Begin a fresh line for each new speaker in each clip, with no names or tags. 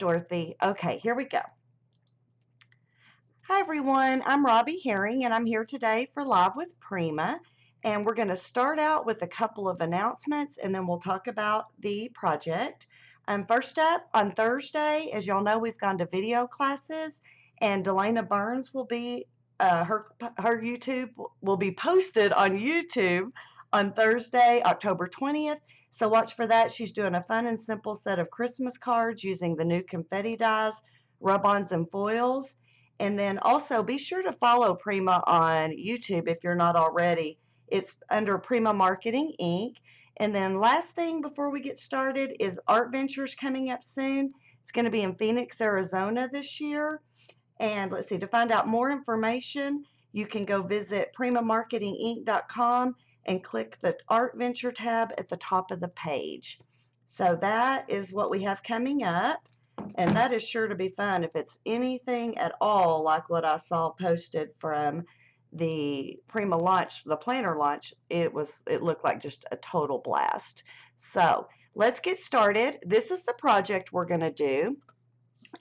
Dorothy. Okay, here we go. Hi everyone, I'm Robbie Herring and I'm here today for Live with Prima. And we're going to start out with a couple of announcements and then we'll talk about the project. First up, on Thursday, as y'all know, we've gone to video classes and Delana Burns will be, her YouTube will be posted on YouTube on Thursday, October 20th. So watch for that. She's doing a fun and simple set of Christmas cards using the new confetti dies, rub-ons, and foils. And then also be sure to follow Prima on YouTube if you're not already. It's under Prima Marketing Inc. And then last thing before we get started is Art Ventures coming up soon. It's going to be in Phoenix, Arizona this year. And let's see, to find out more information, you can go visit primamarketinginc.com and click the Art Venture tab at the top of the page. So that is what we have coming up. And that is sure to be fun. If it's anything at all like what I saw posted from the Prima launch, the planner launch, it looked like just a total blast. So let's get started. This is the project we're going to do.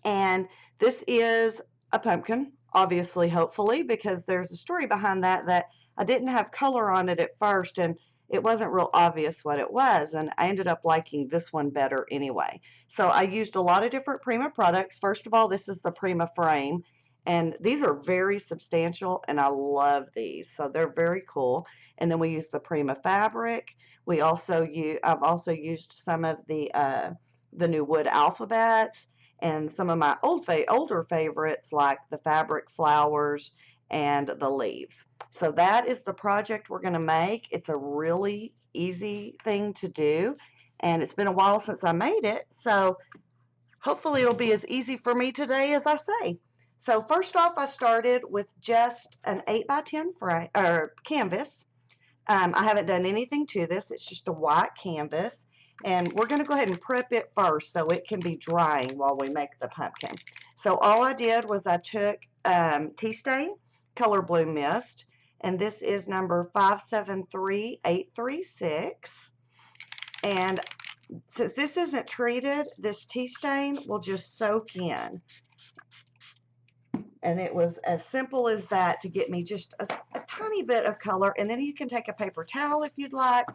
And this is a pumpkin, obviously, hopefully, because there's a story behind that I didn't have color on it at first, and it wasn't real obvious what it was, and I ended up liking this one better anyway. So I used a lot of different Prima products. First of all, this is the Prima frame, and these are very substantial, and I love these, so they're very cool. And then we use the Prima fabric. I've also used some of the new wood alphabets and some of my older favorites like the fabric flowers and the leaves. So that is the project we're going to make. It's a really easy thing to do, and it's been a while since I made it, so hopefully it'll be as easy for me today as I say. So first off, I started with just an 8x10 canvas. I haven't done anything to this. It's just a white canvas, and we're going to go ahead and prep it first so it can be drying while we make the pumpkin. So all I did was I took Tea Stain Color Blue Mist, and this is number 573836. And since this isn't treated, this tea stain will just soak in. And it was as simple as that to get me just a tiny bit of color. And then you can take a paper towel if you'd like,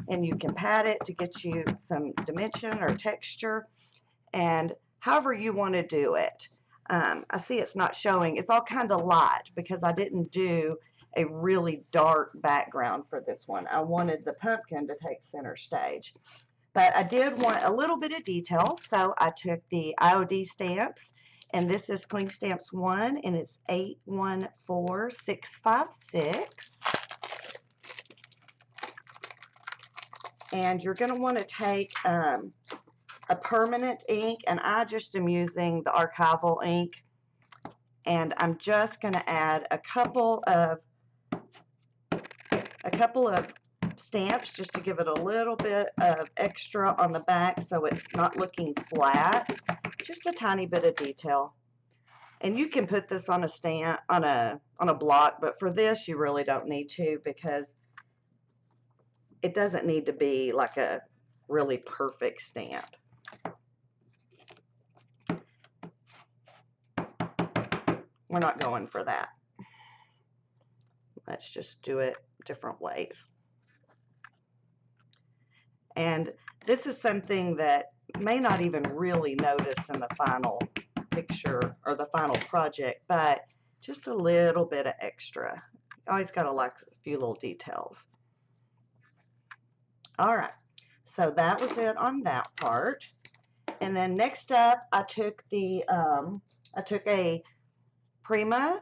and you can pat it to get you some dimension or texture, and however you want to do it. I see it's not showing. It's all kind of light because I didn't do a really dark background for this one. I wanted the pumpkin to take center stage. But I did want a little bit of detail, so I took the IOD stamps, and this is Cling Stamps 1, and it's 814656. And you're going to want to take a permanent ink, and I just am using the archival ink, and I'm just going to add a couple of stamps just to give it a little bit of extra on the back so it's not looking flat, just a tiny bit of detail. And you can put this on a stamp on a block, but for this you really don't need to because it doesn't need to be like a really perfect stamp. We're not going for that. Let's just do it different ways. And this is something that may not even really notice in the final picture or the final project, but just a little bit of extra. Always got to like a few little details. All right, so that was it on that part. And then next up, I took a Prima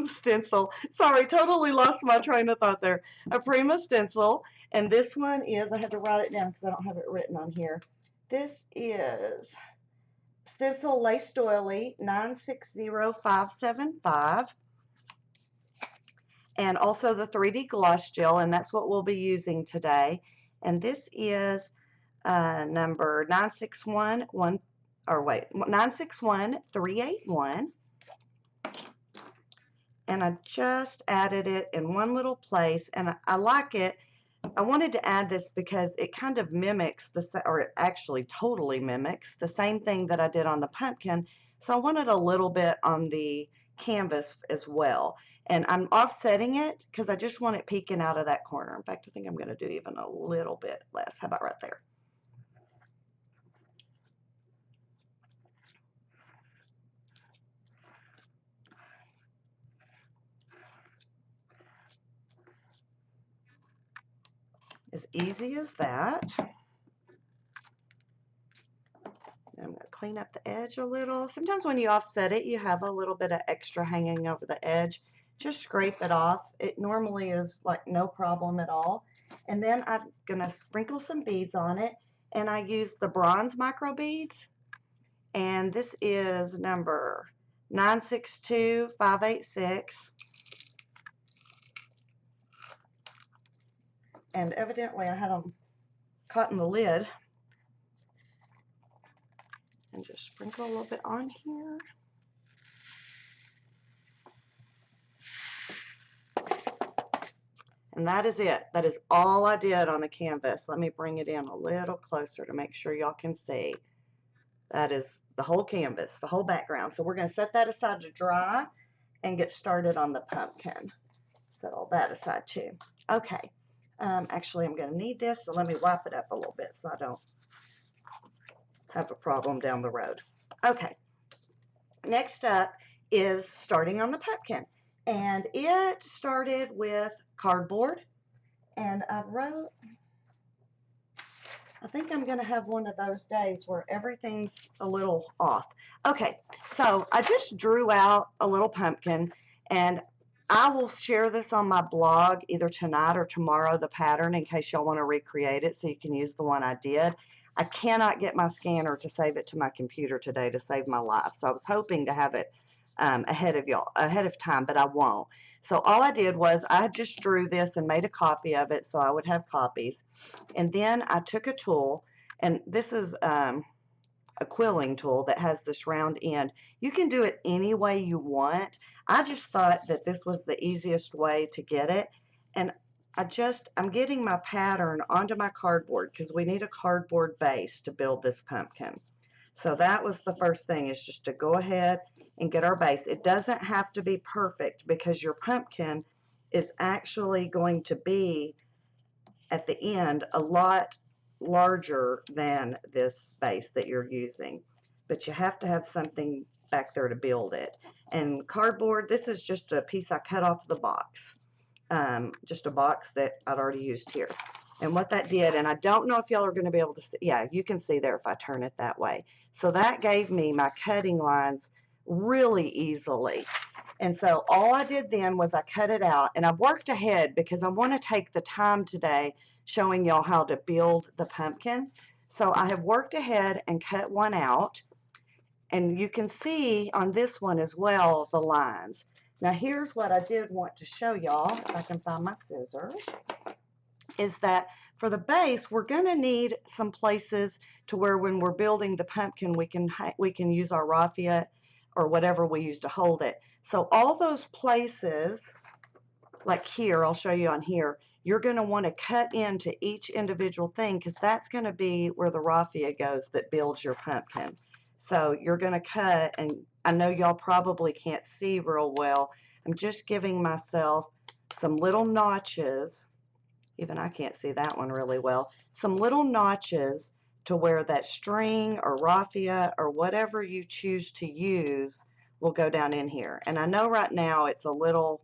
stencil. Sorry, totally lost my train of thought there. A Prima stencil, and this one is, I had to write it down because I don't have it written on here. This is Stencil Lace Doily 960575, and also the 3D gloss gel, and that's what we'll be using today. And this is number 961381. And I just added it in one little place, and I like it I wanted to add this because it kind of mimics or it actually totally mimics the same thing that I did on the pumpkin. So I wanted a little bit on the canvas as well. And I'm offsetting it because I just want it peeking out of that corner. In fact, I think I'm going to do even a little bit less. How about right there? As easy as that. I'm going to clean up the edge a little. Sometimes when you offset it, you have a little bit of extra hanging over the edge. Just scrape it off. It normally is like no problem at all. And then I'm going to sprinkle some beads on it. And I use the bronze micro beads. And this is number 962586. And evidently I had them caught in the lid. And just sprinkle a little bit on here. And that is it. That is all I did on the canvas. Let me bring it in a little closer to make sure y'all can see. That is the whole canvas, the whole background. So we're going to set that aside to dry and get started on the pumpkin. Set all that aside too. Okay. Actually, I'm going to need this, so let me wipe it up a little bit so I don't have a problem down the road. Okay. Next up is starting on the pumpkin. And it started with cardboard. And I wrote, I think I'm going to have one of those days where everything's a little off. Okay, so I just drew out a little pumpkin, and I will share this on my blog either tonight or tomorrow, the pattern, in case y'all want to recreate it so you can use the one I did. I cannot get my scanner to save it to my computer today to save my life, so I was hoping to have it ahead of time, but I won't. So all I did was I just drew this and made a copy of it so I would have copies. And then I took a tool, and this is a quilling tool that has this round end. You can do it any way you want. I just thought that this was the easiest way to get it. And I'm getting my pattern onto my cardboard because we need a cardboard base to build this pumpkin. So that was the first thing, is just to go ahead and get our base. It doesn't have to be perfect because your pumpkin is actually going to be at the end a lot larger than this base that you're using, but you have to have something back there to build it. And cardboard, this is just a piece I cut off the box, just a box that I'd already used here. And what that did, and I don't know if y'all are going to be able to see, yeah, you can see there if I turn it that way. So that gave me my cutting lines really easily. And so all I did then was I cut it out, and I worked ahead because I want to take the time today showing y'all how to build the pumpkin. So I have worked ahead and cut one out, and you can see on this one as well the lines. Now here's what I did want to show y'all, if I can find my scissors, is that for the base we're going to need some places to where when we're building the pumpkin we can use our raffia or whatever we use to hold it. So all those places, like here, I'll show you on here, you're going to want to cut into each individual thing because that's going to be where the raffia goes that builds your pumpkin. So you're going to cut, and I know y'all probably can't see real well. I'm just giving myself some little notches. Even I can't see that one really well. Some little notches to where that string or raffia or whatever you choose to use will go down in here. And I know right now it's a little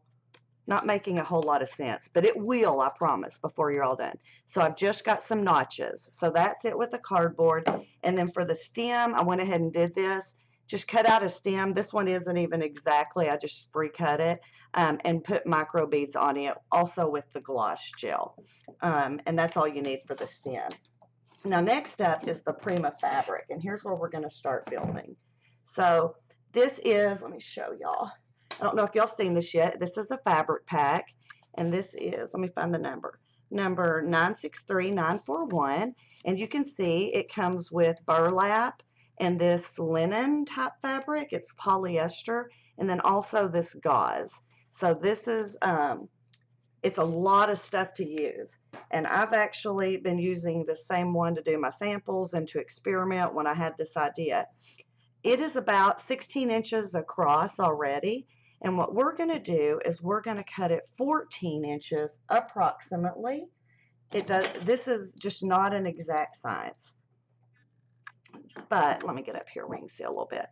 not making a whole lot of sense, but it will, I promise, before you're all done. So I've just got some notches. So that's it with the cardboard. And then for the stem, I went ahead and did this. Just cut out a stem. This one isn't even exactly, I just pre-cut it and put micro beads on it, also with the gloss gel. And that's all you need for the stem. Now next up is the Prima fabric, and here's where we're going to start building. So this is, let me show y'all. I don't know if y'all seen this yet. This is a fabric pack, and this is, let me find the number 963941, and you can see it comes with burlap and this linen type fabric. It's polyester, and then also this gauze. So this is it's a lot of stuff to use. And I've actually been using the same one to do my samples and to experiment when I had this idea. It is about 16 inches across already. And what we're going to do is we're going to cut it 14 inches approximately. This is just not an exact science. But let me get up here where you can see a little bit.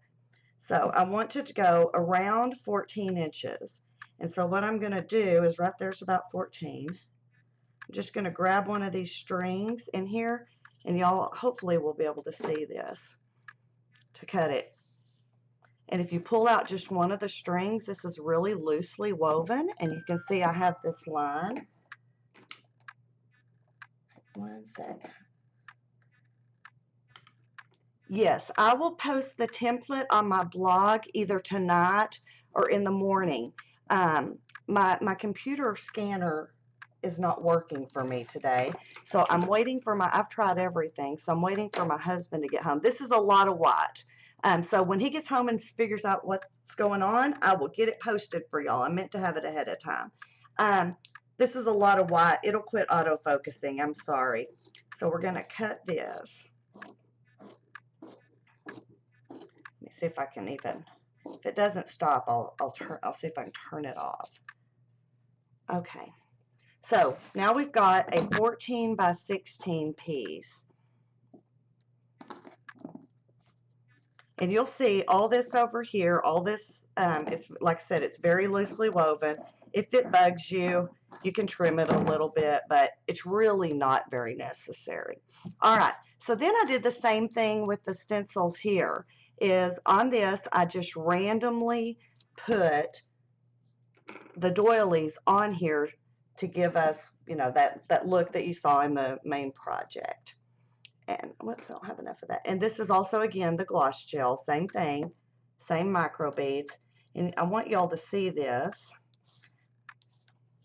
So I want it to go around 14 inches. And so what I'm going to do is right there's about 14. I'm just going to grab one of these strings in here, and y'all hopefully will be able to see this to cut it. And if you pull out just one of the strings, this is really loosely woven, and you can see I have this line. One sec. Yes, I will post the template on my blog either tonight or in the morning. My computer scanner is not working for me today, so I'm waiting for I've tried everything, so I'm waiting for my husband to get home. This is a lot of white. So when he gets home and figures out what's going on, I will get it posted for y'all. I meant to have it ahead of time. This is a lot of white. It'll quit auto-focusing. I'm sorry. So we're going to cut this. Let me see if I can even, if it doesn't stop, I'll see if I can turn it off. Okay. So now we've got a 14 by 16 piece. And you'll see all this over here, all this, it's like I said, it's very loosely woven. If it bugs you, you can trim it a little bit, but it's really not very necessary. All right, so then I did the same thing with the stencils here. Is on this, I just randomly put the doilies on here to give us, you know, that look that you saw in the main project. And whoops, I don't have enough of that. And this is also, again, the gloss gel, same thing, same micro beads. And I want y'all to see this.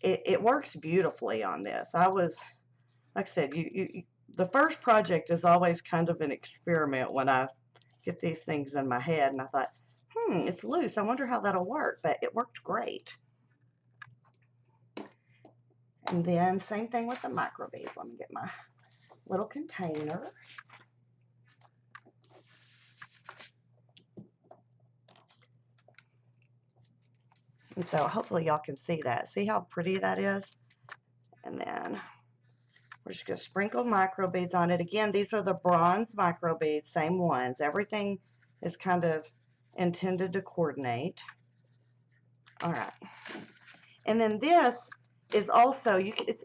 It works beautifully on this. I was, like I said, the first project is always kind of an experiment when I get these things in my head. And I thought, it's loose. I wonder how that'll work. But it worked great. And then same thing with the micro beads. Let me get my little container. And so hopefully y'all can see that. See how pretty that is? And then we're just going to sprinkle micro beads on it. Again, these are the bronze micro beads, same ones. Everything is kind of intended to coordinate. All right. And then this is also, it's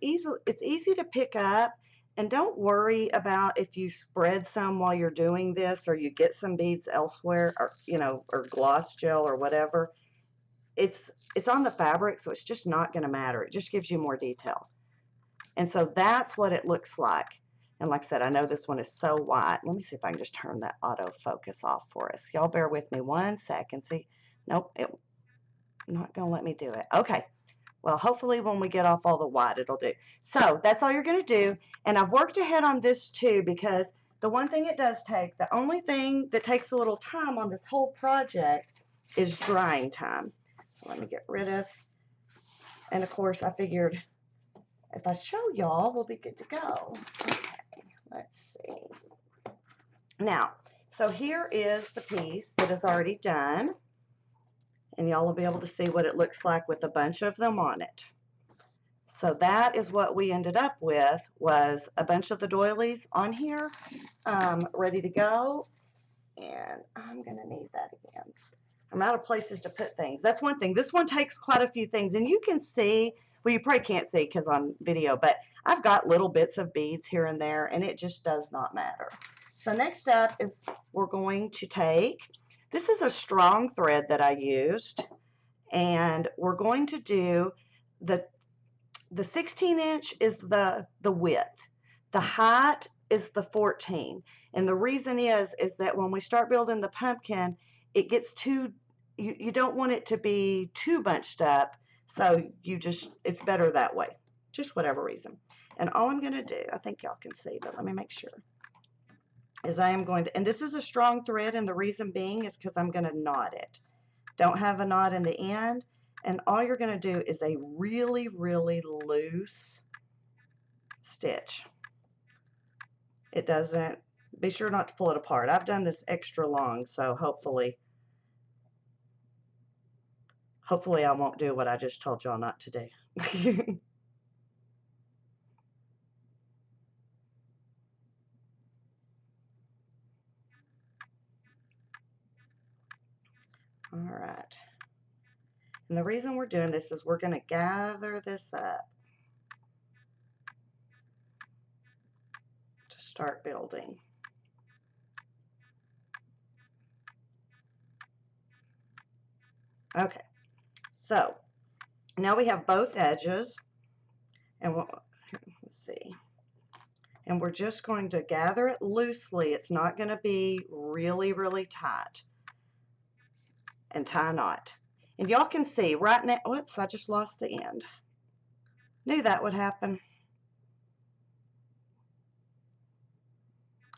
easy to pick up. And don't worry about if you spread some while you're doing this or you get some beads elsewhere, or, you know, or gloss gel or whatever. It's on the fabric, so it's just not going to matter. It just gives you more detail. And so that's what it looks like. And like I said, I know this one is so white. Let me see if I can just turn that autofocus off for us. Y'all bear with me one second. See, nope, it's not going to let me do it. Okay. Well, hopefully when we get off all the white, it'll do. So that's all you're going to do. And I've worked ahead on this too, because the one thing it does take, the only thing that takes a little time on this whole project is drying time. So let me get rid of, and of course I figured if I show y'all, we'll be good to go. Okay, let's see. Now, so here is the piece that is already done. And y'all will be able to see what it looks like with a bunch of them on it. So that is what we ended up with, was a bunch of the doilies on here, ready to go. And I'm going to need that again. I'm out of places to put things. That's one thing. This one takes quite a few things. And you can see, well, you probably can't see because on video, but I've got little bits of beads here and there, and it just does not matter. So next up is we're going to take, this is a strong thread that I used, and we're going to do the 16-inch is the width. The height is the 14. And the reason is that when we start building the pumpkin, it gets too, you don't want it to be too bunched up. So it's better that way. Just whatever reason. And all I'm going to do, I think y'all can see, but let me make sure, is I am going to, and this is a strong thread, and the reason being is because I'm going to knot it. Don't have a knot in the end, And all you're going to do is a really, really loose stitch. It doesn't, be sure not to pull it apart. I've done this extra long, so hopefully I won't do what I just told y'all not to do. All right. And the reason we're doing this is we're going to gather this up to start building. Okay, so now we have both edges, and let's see. And we're just going to gather it loosely. It's not going to be really, really tight. And tie a knot. And y'all can see right now, whoops, I just lost the end. Knew that would happen.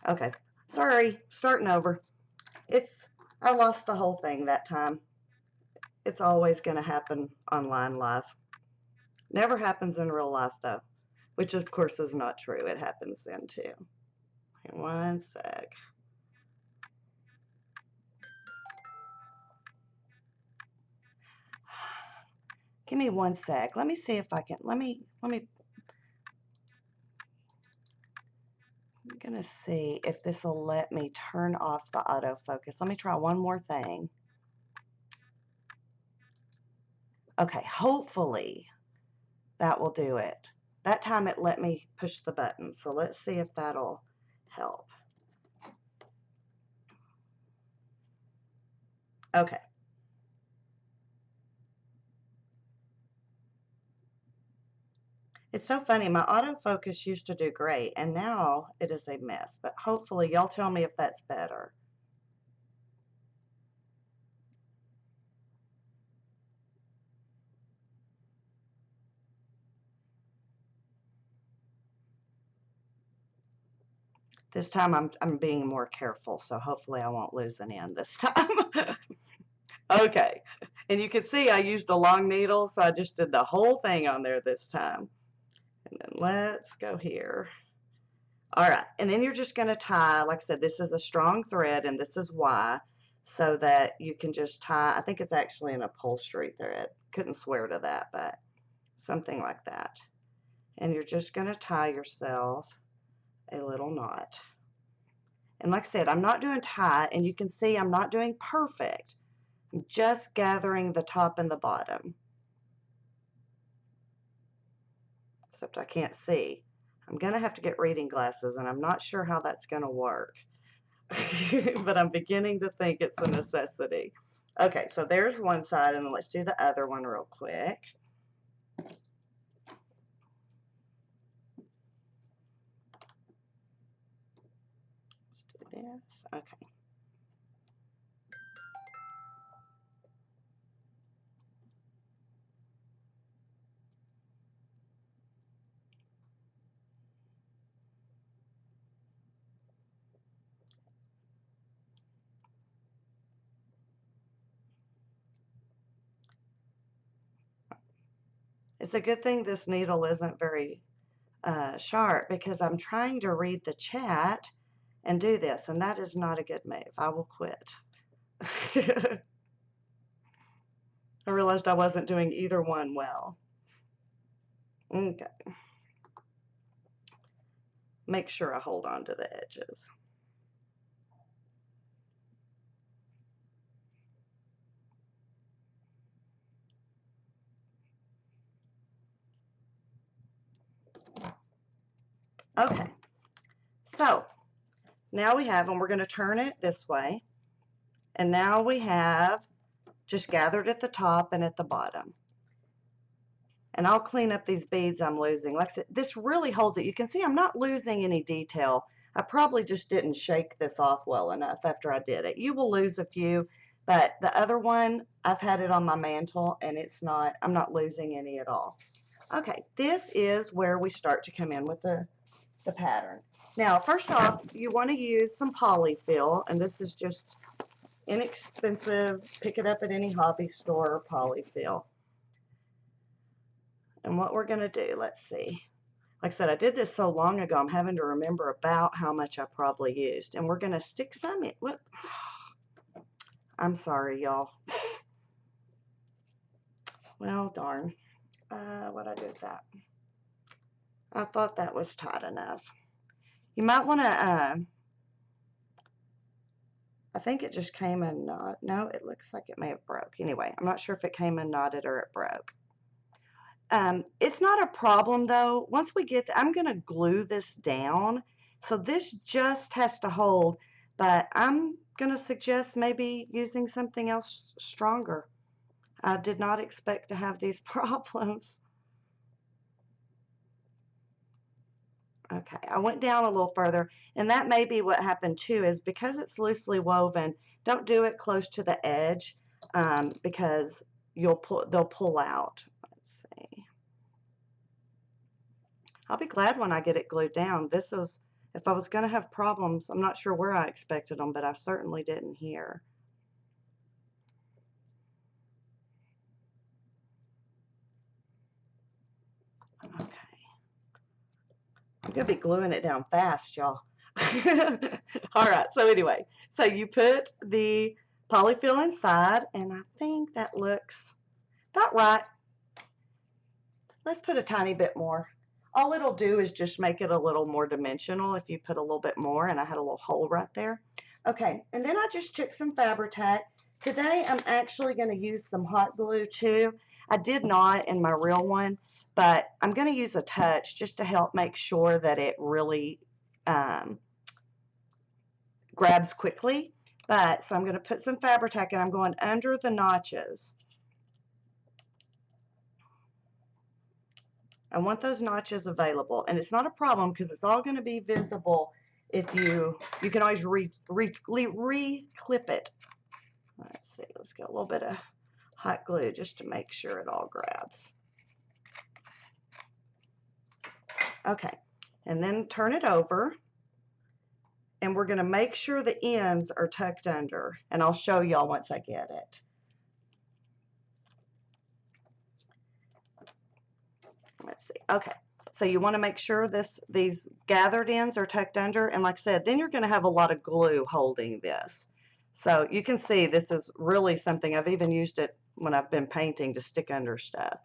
Okay, sorry, starting over. I lost the whole thing that time. It's always going to happen online live. Never happens in real life though, which of course is not true. It happens then too. One sec. Give me one sec. Let me see if I can, let me, I'm gonna see if this will let me turn off the autofocus. Let me try one more thing. Okay, hopefully that will do it. That time it let me push the button, so let's see if that'll help. Okay. It's so funny, my autofocus used to do great, and now it is a mess, but hopefully y'all tell me if that's better. This time I'm being more careful, so hopefully I won't lose an end this time. Okay, and you can see I used a long needle, so I just did the whole thing on there this time. And then let's go here. All right, and then you're just going to tie, like I said, this is a strong thread, and this is why, so that you can just tie, I think it's actually an upholstery thread. Couldn't swear to that, but something like that. And you're just going to tie yourself a little knot. And like I said, I'm not doing tight, and you can see I'm not doing perfect. I'm just gathering the top and the bottom. Except I can't see. I'm going to have to get reading glasses, and I'm not sure how that's going to work. But I'm beginning to think it's a necessity. Okay, so there's one side, and let's do the other one real quick. Let's do this. Okay. It's a good thing this needle isn't very sharp, because I'm trying to read the chat and do this, and that is not a good move. I will quit. I realized I wasn't doing either one well. Okay. Make sure I hold on to the edges. Okay, so now we have, and we're going to turn it this way, and now we have just gathered at the top and at the bottom. And I'll clean up these beads I'm losing. Like I said, this really holds it. You can see I'm not losing any detail. I probably just didn't shake this off well enough after I did it. You will lose a few, but the other one, I've had it on my mantle, and I'm not losing any at all. Okay, this is where we start to come in with the pattern. Now, first off, you want to use some Polyfill, and this is just inexpensive. Pick it up at any hobby store, Polyfill. And what we're going to do, let's see. Like I said, I did this so long ago, I'm having to remember about how much I probably used. And we're going to stick some in. Whoop. I'm sorry, y'all. Well, darn. What'd I do with that? I thought that was tight enough. You might want to, I think it just came in knot. No, it looks like it may have broke. Anyway, I'm not sure if it came in knotted or it broke. It's not a problem though. Once we get, I'm going to glue this down. So this just has to hold, but I'm going to suggest maybe using something else stronger. I did not expect to have these problems. Okay, I went down a little further, and that may be what happened too, is because it's loosely woven, don't do it close to the edge, because they'll pull out. Let's see. I'll be glad when I get it glued down. This is, if I was going to have problems, I'm not sure where I expected them, but I certainly didn't here. Okay. I'm going to be gluing it down fast, y'all. All right, so anyway, so you put the polyfill inside, and I think that looks about right. Let's put a tiny bit more. All it'll do is just make it a little more dimensional if you put a little bit more, and I had a little hole right there. Okay, and then I just took some Fabri-Tac. Today I'm actually going to use some hot glue too. I did not in my real one, but I'm going to use a touch just to help make sure that it really grabs quickly. But so I'm going to put some Fabri-Tac, and I'm going under the notches. I want those notches available, and it's not a problem because it's all going to be visible. If you can always re-clip it. Let's see, let's get a little bit of hot glue just to make sure it all grabs. Okay, and then turn it over, and we're going to make sure the ends are tucked under, and I'll show y'all once I get it. Let's see. Okay, so you want to make sure these gathered ends are tucked under, and like I said, then you're going to have a lot of glue holding this. So you can see this is really something, I've even used it when I've been painting to stick under stuff.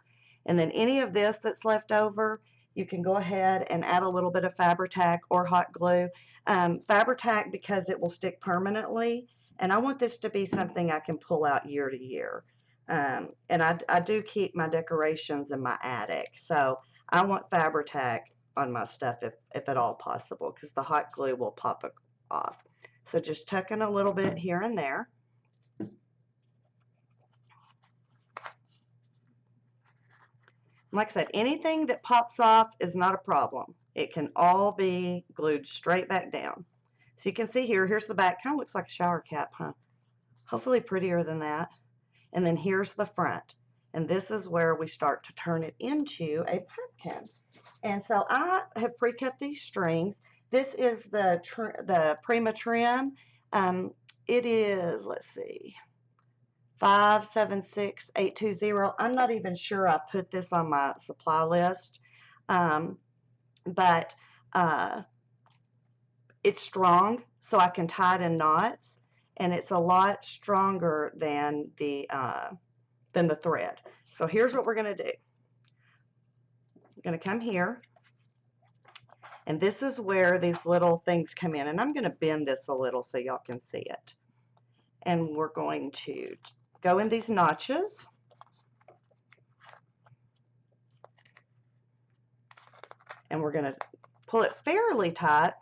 And then any of this that's left over, you can go ahead and add a little bit of Fabri-Tac or hot glue. Fabri-Tac because it will stick permanently, and I want this to be something I can pull out year to year. And I do keep my decorations in my attic, so I want Fabri-Tac on my stuff if at all possible, because the hot glue will pop it off. So just tuck in a little bit here and there. Like I said, anything that pops off is not a problem. It can all be glued straight back down. So you can see here's the back. Kind of looks like a shower cap, huh? Hopefully prettier than that. And then here's the front. And this is where we start to turn it into a pumpkin. And so I have pre-cut these strings. This is the Prima trim. It is, let's see, 576820. I'm not even sure I put this on my supply list, but it's strong, so I can tie it in knots, and it's a lot stronger than the thread. So here's what we're going to do. I'm going to come here, and this is where these little things come in, and I'm going to bend this a little so y'all can see it. And we're going to go in these notches. And we're going to pull it fairly tight,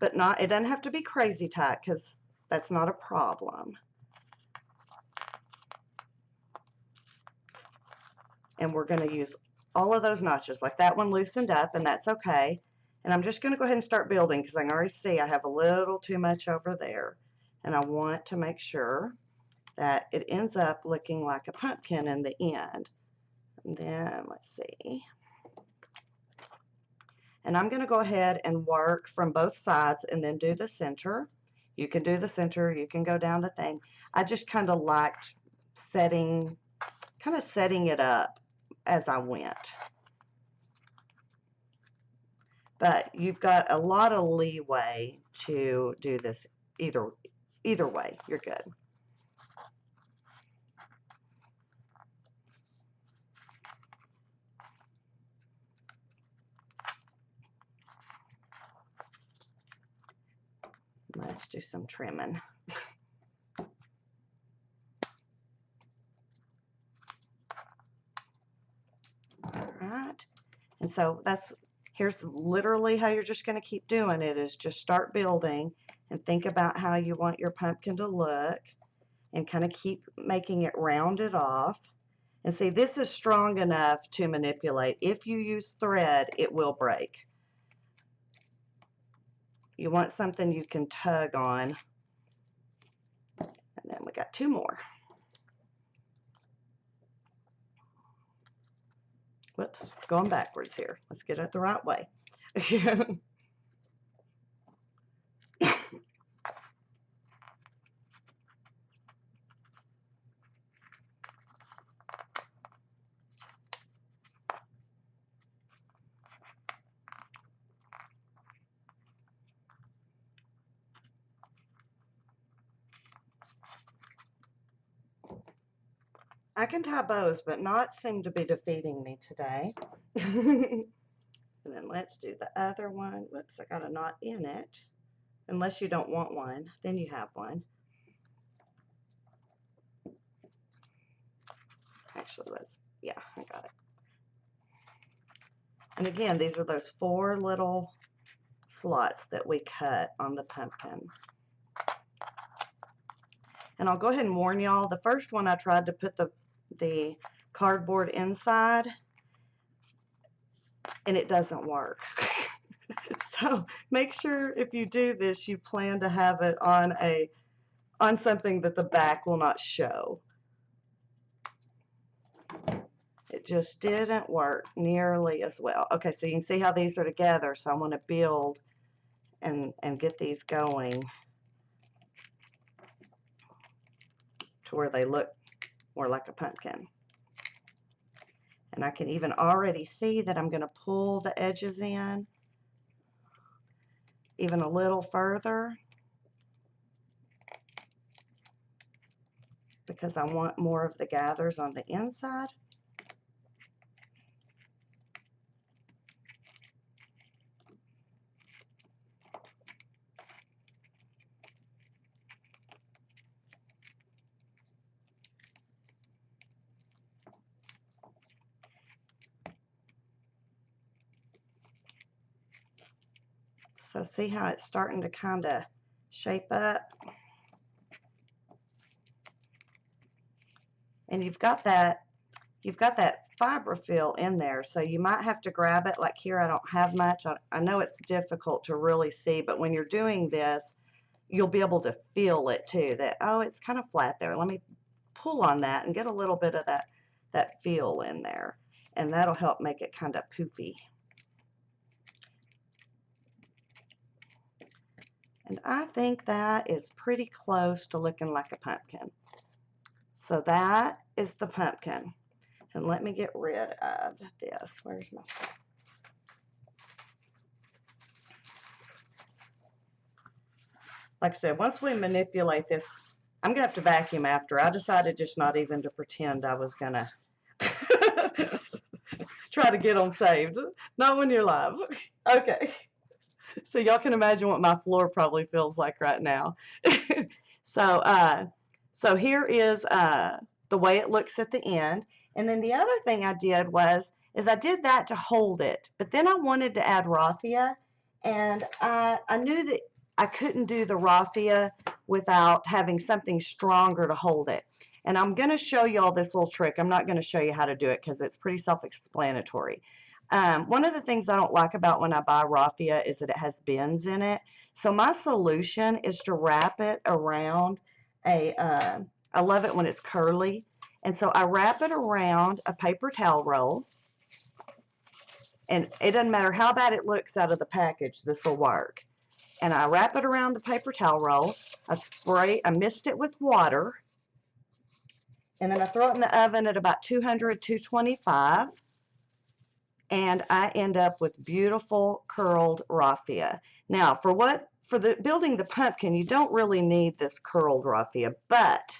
but it doesn't have to be crazy tight because that's not a problem. And we're going to use all of those notches. Like that one loosened up, and that's okay. And I'm just going to go ahead and start building because I can already see I have a little too much over there. And I want to make sure that it ends up looking like a pumpkin in the end. And then, let's see. And I'm going to go ahead and work from both sides and then do the center. You can do the center, you can go down the thing. I just kind of liked setting it up as I went. But you've got a lot of leeway to do this either way. You're good. Let's do some trimming. All right. And so here's literally how you're just going to keep doing it, is just start building and think about how you want your pumpkin to look and kind of keep making it rounded off. And see, this is strong enough to manipulate. If you use thread, it will break. You want something you can tug on. And then we got 2 more. Whoops, going backwards here. Let's get it the right way. I can tie bows, but knots seem to be defeating me today. And then let's do the other one. Whoops, I got a knot in it. Unless you don't want one, then you have one. Actually, yeah, I got it. And again, these are those 4 little slots that we cut on the pumpkin. And I'll go ahead and warn y'all, the first one I tried to put the cardboard inside, and it doesn't work. So make sure if you do this, you plan to have it on something that the back will not show. It just didn't work nearly as well. Okay, so you can see how these are together. So I want to build and get these going to where they look more like a pumpkin. And I can even already see that I'm going to pull the edges in even a little further because I want more of the gathers on the inside. So see how it's starting to kind of shape up? And you've got that fiber fill in there, so you might have to grab it. Like here, I don't have much. I know it's difficult to really see, but when you're doing this, you'll be able to feel it too, that, oh, it's kind of flat there. Let me pull on that and get a little bit of that feel in there, and that'll help make it kind of poofy. And I think that is pretty close to looking like a pumpkin. So that is the pumpkin. And let me get rid of this. Where's my stuff? Like I said, once we manipulate this, I'm going to have to vacuum after. I decided just not even to pretend I was going to try to get them saved. Not when you're live. Okay. So y'all can imagine what my floor probably feels like right now. So here is the way it looks at the end. And then the other thing I did is I did that to hold it. But then I wanted to add raffia. And I knew that I couldn't do the raffia without having something stronger to hold it. And I'm going to show y'all this little trick. I'm not going to show you how to do it because it's pretty self-explanatory. One of the things I don't like about when I buy raffia is that it has bends in it. So my solution is to wrap it around I love it when it's curly. And so I wrap it around a paper towel roll. And it doesn't matter how bad it looks out of the package, this will work. And I wrap it around the paper towel roll. I mist it with water. And then I throw it in the oven at about 200, 225. And I end up with beautiful curled raffia. Now, for the building the pumpkin, you don't really need this curled raffia, but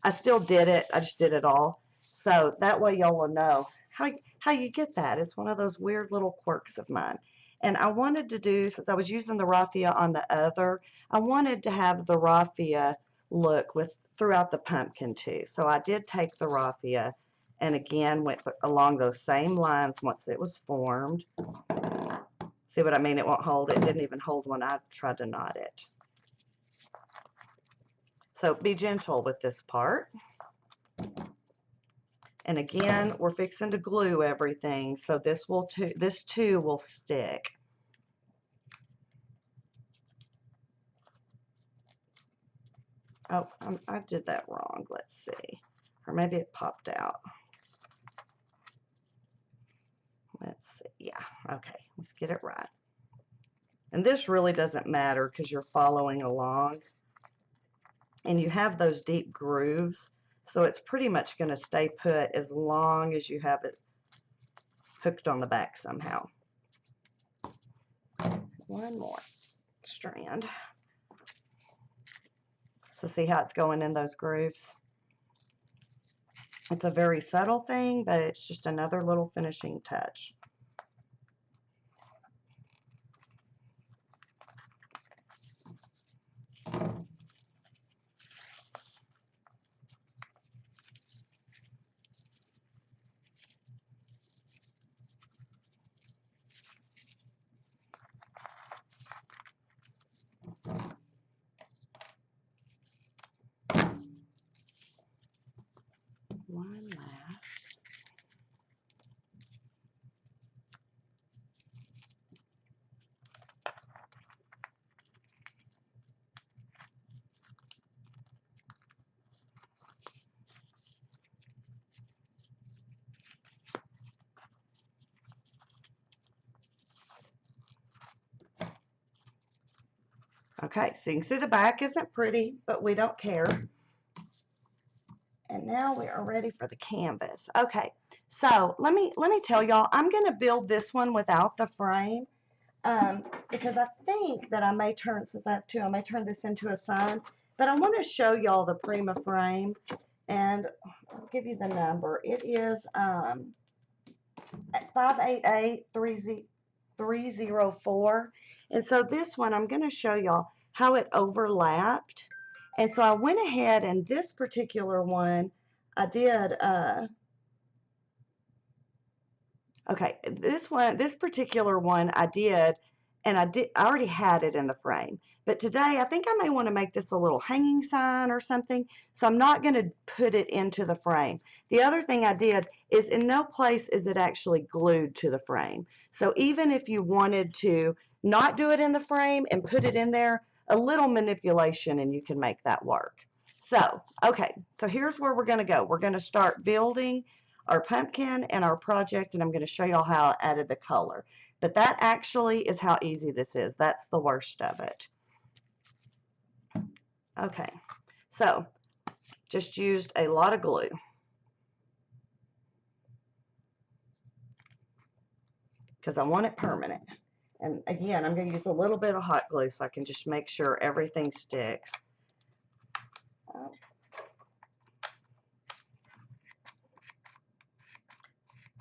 I still did it. I just did it all. So that way y'all will know how you get that. It's one of those weird little quirks of mine. And I wanted to do, since I was using the raffia on the other, I wanted to have the raffia look with throughout the pumpkin too. So I did take the raffia and again went along those same lines once it was formed. See what I mean? It won't hold. It didn't even hold when I tried to knot it. So be gentle with this part. And again, we're fixing to glue everything, so this too will stick. Oh, I did that wrong. Let's see. Or maybe it popped out. Let's see. Yeah, okay. Let's get it right. And this really doesn't matter because you're following along. And you have those deep grooves, so it's pretty much going to stay put as long as you have it hooked on the back somehow. One more strand. So see how it's going in those grooves? It's a very subtle thing, but it's just another little finishing touch. One last. Okay, so you can see the back isn't pretty, but we don't care. And now we are ready for the canvas. Okay, so let me tell y'all, I'm going to build this one without the frame because I think that I may turn, since I have two, I may turn this into a sign. But I want to show y'all the Prima frame, and I'll give you the number. It is 588-304. And so this one, I'm going to show y'all how it overlapped. And so I went ahead and this particular one, I did, okay, this particular one I did, and I already had it in the frame. But today, I think I may want to make this a little hanging sign or something, so I'm not going to put it into the frame. The other thing I did is in no place is it actually glued to the frame. So even if you wanted to not do it in the frame and put it in there, a little manipulation and you can make that work. So, okay, so here's where we're going to go. We're going to start building our pumpkin and our project, and I'm going to show y'all how I added the color. But that actually is how easy this is. That's the worst of it. Okay, so just used a lot of glue. Because I want it permanent. And again, I'm going to use a little bit of hot glue so I can just make sure everything sticks.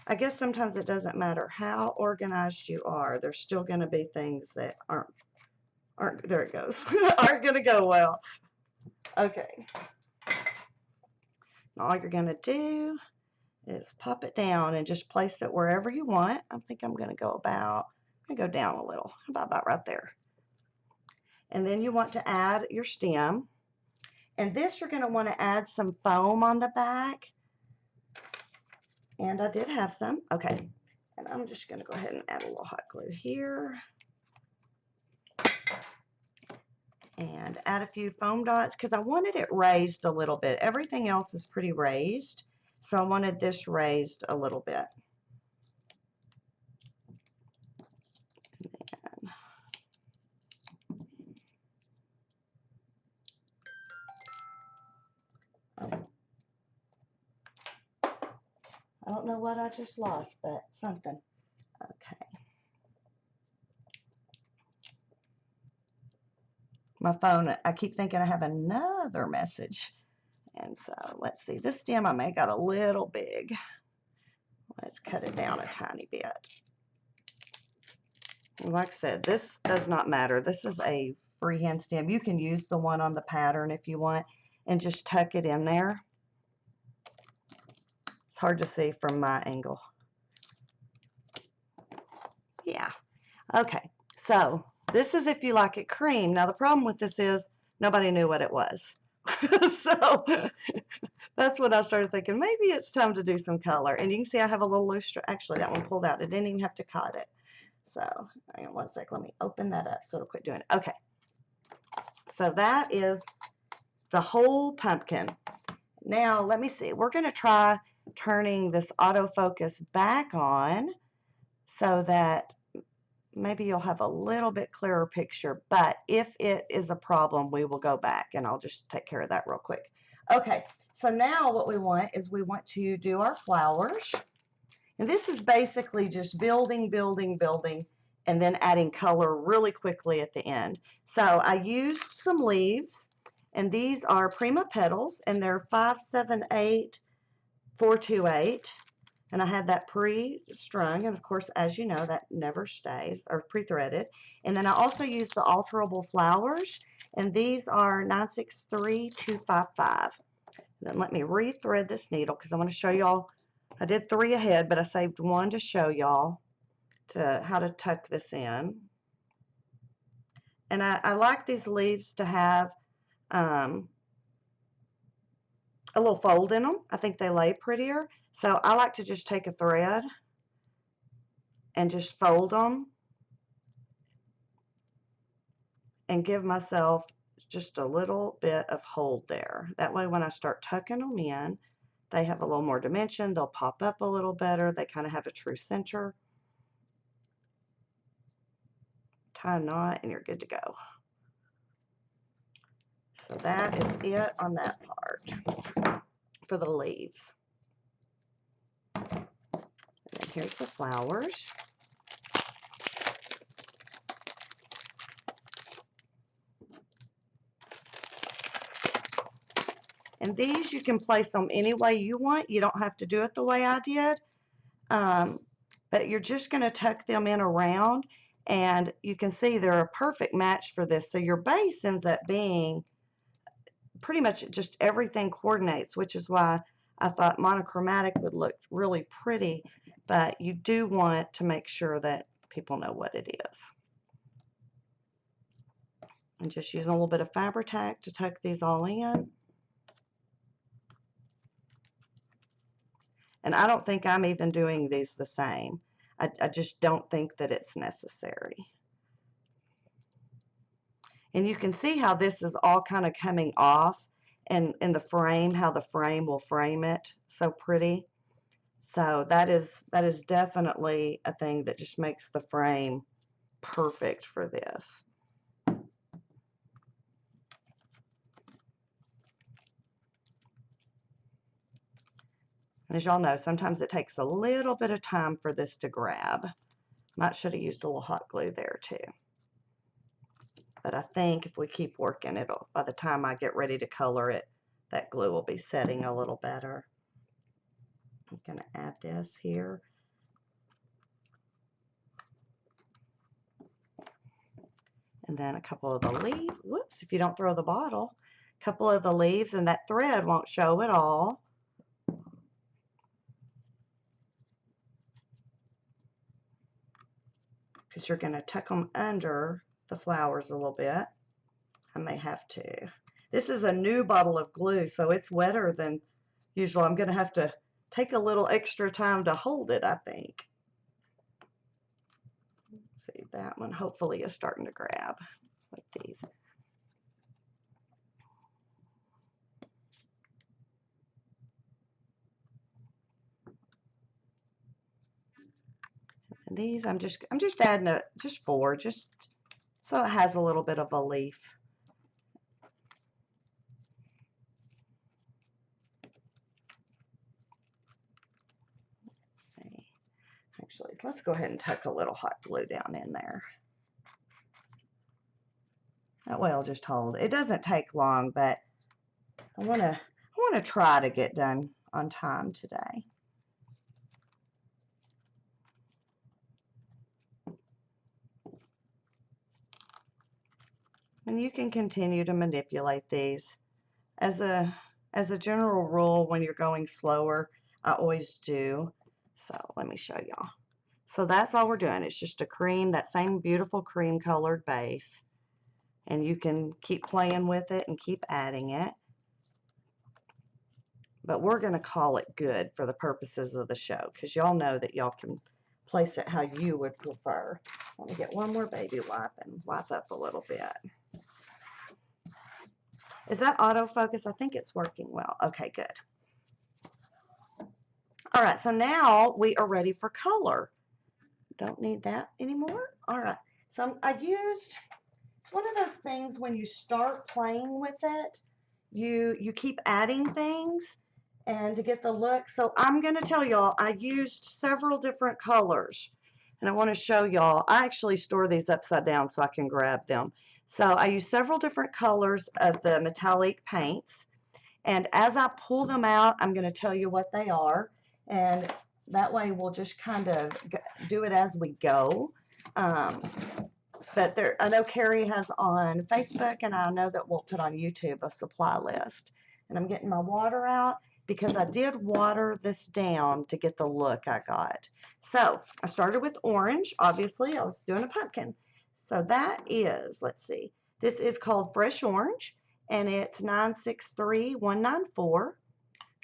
I guess sometimes it doesn't matter how organized you are. There's still going to be things that aren't, there it goes, aren't going to go well. Okay. All you're going to do is pop it down and just place it wherever you want. I think I'm going to go down a little. How about right there? And then you want to add your stem. And this you're going to want to add some foam on the back. And I did have some. Okay. And I'm just going to go ahead and add a little hot glue here. And add a few foam dots because I wanted it raised a little bit. Everything else is pretty raised. So I wanted this raised a little bit. I don't know what I just lost, but something. Okay. My phone, I keep thinking I have another message. And so let's see, this stem I may got a little big. Let's cut it down a tiny bit. Like I said, this does not matter. This is a freehand stem. You can use the one on the pattern if you want and just tuck it in there. It's hard to see from my angle. Yeah. Okay. So this is if you like it cream. Now the problem with this is nobody knew what it was. So that's when I started thinking maybe it's time to do some color. And you can see I have a little loose, actually that one pulled out. I didn't even have to cut it. So hang on one sec, let me open that up so it'll quit doing it. Okay. So that is the whole pumpkin. Now let me see. We're going to try turning this autofocus back on so that maybe you'll have a little bit clearer picture, but if it is a problem, we will go back and I'll just take care of that real quick. Okay, so now what we want is we want to do our flowers. And this is basically just building, building, building, and then adding color really quickly at the end. So I used some leaves, and these are Prima Petals, and they're 578, 428. And I had that pre-strung, and of course, as you know, that never stays, or pre-threaded. And then I also used the Alterable flowers, and these are 963255. Then let me re-thread this needle because I want to show y'all. I did 3 ahead, but I saved 1 to show y'all to how to tuck this in. And I like these leaves to have a little fold in them. I think they lay prettier. So I like to just take a thread and just fold them and give myself just a little bit of hold there. That way when I start tucking them in, they have a little more dimension. They'll pop up a little better. They kind of have a true center. Tie a knot and you're good to go. So that is it on that part for the leaves. And then here's the flowers. And these you can place them any way you want. You don't have to do it the way I did. But you're just going to tuck them in around, and you can see they're a perfect match for this. So your base ends up being pretty much just everything coordinates, which is why I thought monochromatic would look really pretty, but you do want to make sure that people know what it is. And just using a little bit of Fabri-Tac to tuck these all in. And I don't think I'm even doing these the same. I just don't think that it's necessary. And you can see how this is all kind of coming off and in the frame, how the frame will frame it so pretty. So that is definitely a thing that just makes the frame perfect for this. As y'all know, sometimes it takes a little bit of time for this to grab. Might should have used a little hot glue there too. But I think if we keep working, it'll, by the time I get ready to color it, that glue will be setting a little better. I'm going to add this here. And then a couple of the leaves. Whoops, if you don't throw the bottle. A couple of the leaves, and that thread won't show at all. Because you're going to tuck them under the flowers a little bit. I may have to. This is a new bottle of glue, so it's wetter than usual. I'm going to have to take a little extra time to hold it, I think. Let's see, that one hopefully is starting to grab. It's like these. And these I'm just adding just 4, just so it has a little bit of a leaf. Actually, let's go ahead and tuck a little hot glue down in there. That way it'll just hold. It doesn't take long, but I want to try to get done on time today. And you can continue to manipulate these. As a general rule, when you're going slower, I always do. So let me show y'all. So that's all we're doing. It's just a cream, that same beautiful cream colored base. And you can keep playing with it and keep adding it. But we're going to call it good for the purposes of the show, because y'all know that y'all can place it how you would prefer. Let me get one more baby wipe and wipe up a little bit. Is that autofocus? I think it's working well. Okay, good. All right, so now we are ready for color. Don't need that anymore. All right, so it's one of those things when you start playing with it, you keep adding things and to get the look. So I'm going to tell y'all, I used several different colors, and I want to show y'all. I actually store these upside down so I can grab them. So I use several different colors of the metallic paints, and as I pull them out, I'm going to tell you what they are, and that way we'll just kind of do it as we go. But I know Carrie has on Facebook, and I know that we'll put on YouTube a supply list. And I'm getting my water out because I did water this down to get the look I got. So I started with orange. Obviously, I was doing a pumpkin. So that is, let's see, this is called Fresh Orange, and it's 963194.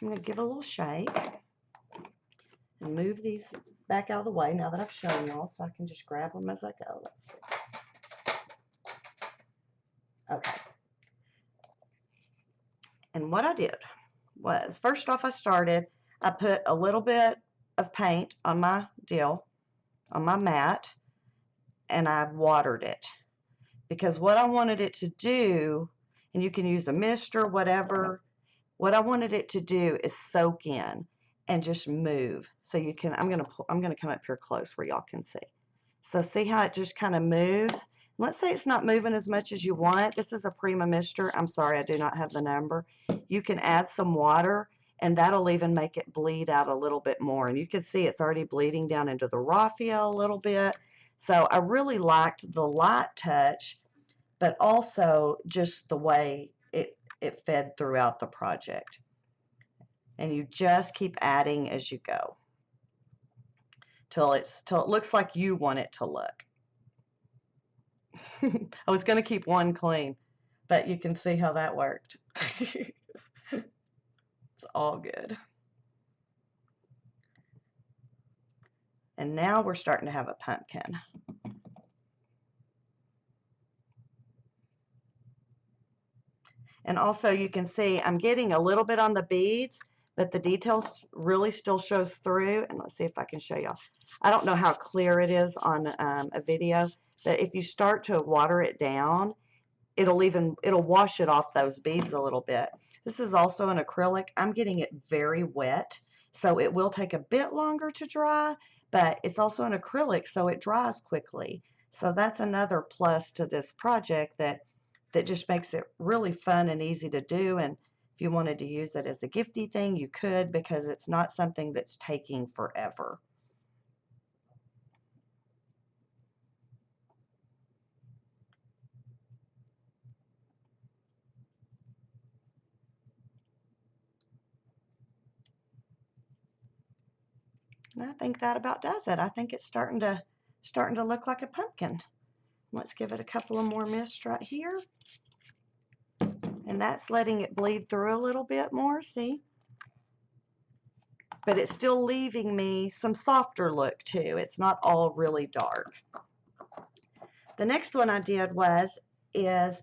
I'm going to give it a little shake and move these back out of the way now that I've shown y'all, so I can just grab them as I go. Let's see. Okay. And what I did was, first off, I put a little bit of paint on my on my mat, and I watered it. Because what I wanted it to do, and you can use a mist or whatever, what I wanted it to do is soak in and just move. So you can, I'm gonna come up here close where y'all can see. So see how it just kind of moves? Let's say it's not moving as much as you want. This is a Prima mister. I'm sorry, I do not have the number. You can add some water, and that'll even make it bleed out a little bit more. And you can see it's already bleeding down into the raffia a little bit. So I really liked the light touch, but also just the way it fed throughout the project. And you just keep adding as you go till it looks like you want it to look. I was going to keep one clean, but you can see how that worked. It's all good. And now we're starting to have a pumpkin. And also you can see I'm getting a little bit on the beads, but the details really still shows through. And let's see if I can show y'all. I don't know how clear it is on a video, but if you start to water it down, it'll wash it off those beads a little bit. This is also an acrylic. I'm getting it very wet, so it will take a bit longer to dry, but it's also an acrylic, so it dries quickly. So that's another plus to this project that just makes it really fun and easy to do. And if you wanted to use it as a gifty thing, you could, because it's not something that's taking forever. And I think that about does it. I think it's starting to look like a pumpkin. Let's give it a couple of more mists right here. And that's letting it bleed through a little bit more, see? But it's still leaving me some softer look too. It's not all really dark. The next one I did is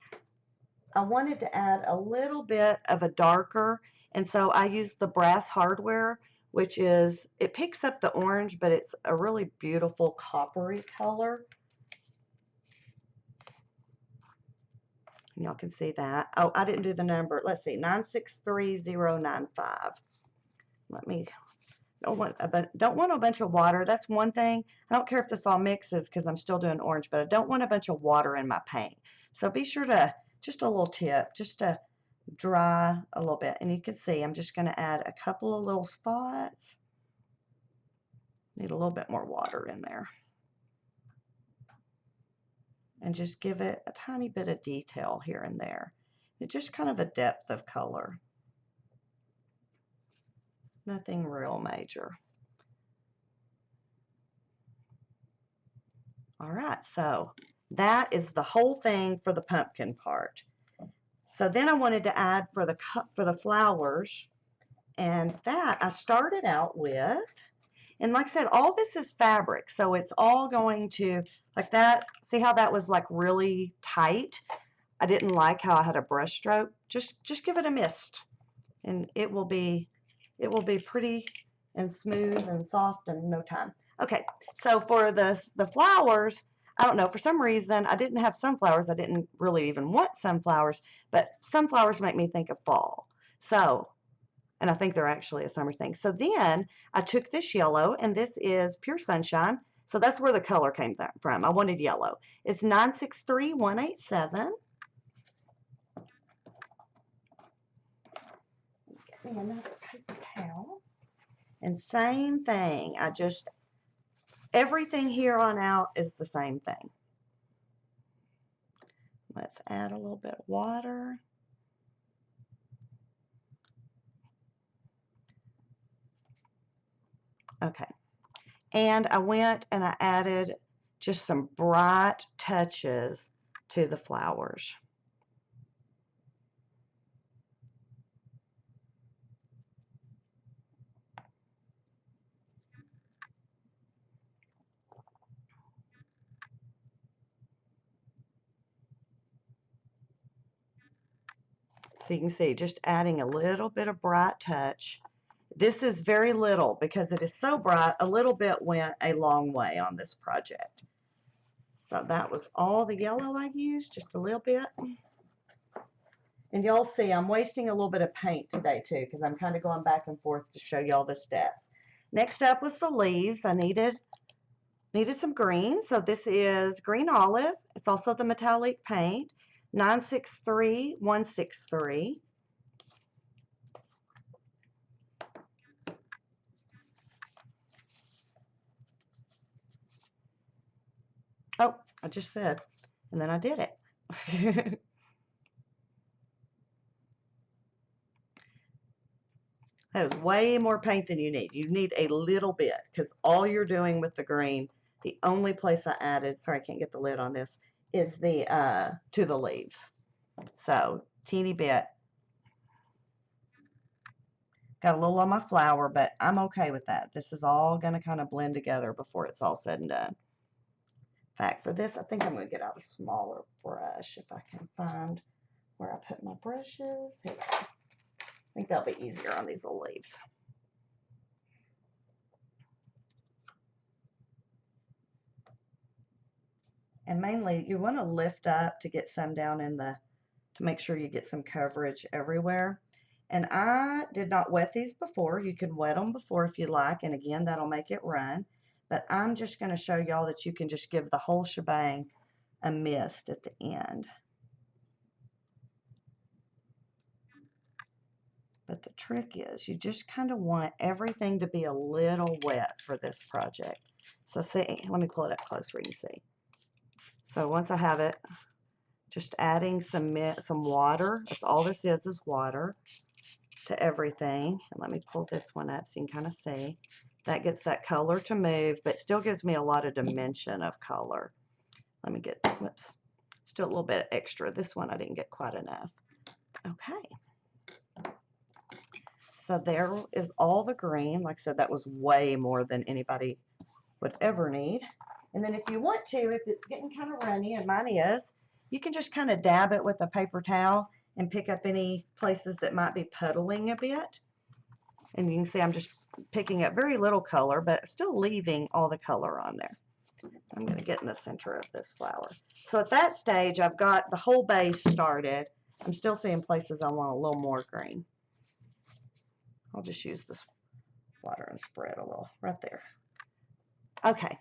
I wanted to add a little bit of a darker, and so I used the brass hardware, which is, it picks up the orange, but it's a really beautiful coppery color. Y'all can see that. Oh, I didn't do the number. Let's see, 963095. Don't want a bunch of water. That's one thing. I don't care if this all mixes because I'm still doing orange, but I don't want a bunch of water in my paint. So be sure to, just a little tip, just to dry a little bit. And you can see I'm just going to add a couple of little spots. Need a little bit more water in there. And just give it a tiny bit of detail here and there. It's just kind of a depth of color. Nothing real major. All right, so that is the whole thing for the pumpkin part. So then I wanted to add for the flowers, and that I started out with, and like I said, all this is fabric, so it's all going to, like that, see how that was like really tight? I didn't like how I had a brush stroke. Just give it a mist, and it will be pretty and smooth and soft in no time. Okay, so for the flowers, I don't know, for some reason I didn't have sunflowers. I didn't really even want sunflowers, but sunflowers make me think of fall. So, and I think they're actually a summer thing. So then I took this yellow, and this is Pure Sunshine. So that's where the color came from. I wanted yellow. It's 963187. Get me another paper towel. And same thing. Everything here on out is the same thing. Let's add a little bit of water. Okay. And I went and I added just some bright touches to the flowers. So you can see just adding a little bit of bright touch. This is very little because it is so bright. A little bit went a long way on this project. So that was all the yellow I used, just a little bit. And you'll see I'm wasting a little bit of paint today too because I'm kind of going back and forth to show you all the steps. Next up was the leaves. I needed some green. So this is green olive. It's also the metallic paint. 963163. Oh, I just said, and then I did it. That is way more paint than you need. You need a little bit because all you're doing with the green, the only place I added, sorry, I can't get the lid on this, is the to the leaves. So teeny bit. Got a little on my flower, but I'm okay with that. This is all going to kind of blend together before it's all said and done. In fact, for this, I think I'm going to get out a smaller brush if I can find where I put my brushes. Here. I think that'll be easier on these little leaves. And mainly, you want to lift up to get some down in to make sure you get some coverage everywhere. And I did not wet these before. You can wet them before if you like, and again, that'll make it run. But I'm just going to show y'all that you can just give the whole shebang a mist at the end. But the trick is you just kind of want everything to be a little wet for this project. So see, let me pull it up closer so you can see. So once I have it, just adding some water. That's all this is water to everything. And let me pull this one up so you can kind of see. That gets that color to move, but still gives me a lot of dimension of color. Let me get, whoops, still a little bit extra. This one I didn't get quite enough. Okay. So there is all the green. Like I said, that was way more than anybody would ever need. And then if you want to, if it's getting kind of runny, and mine is, you can just kind of dab it with a paper towel and pick up any places that might be puddling a bit. And you can see I'm just picking up very little color, but still leaving all the color on there. I'm going to get in the center of this flower. So at that stage, I've got the whole base started. I'm still seeing places I want a little more green. I'll just use this water and spread a little right there. Okay,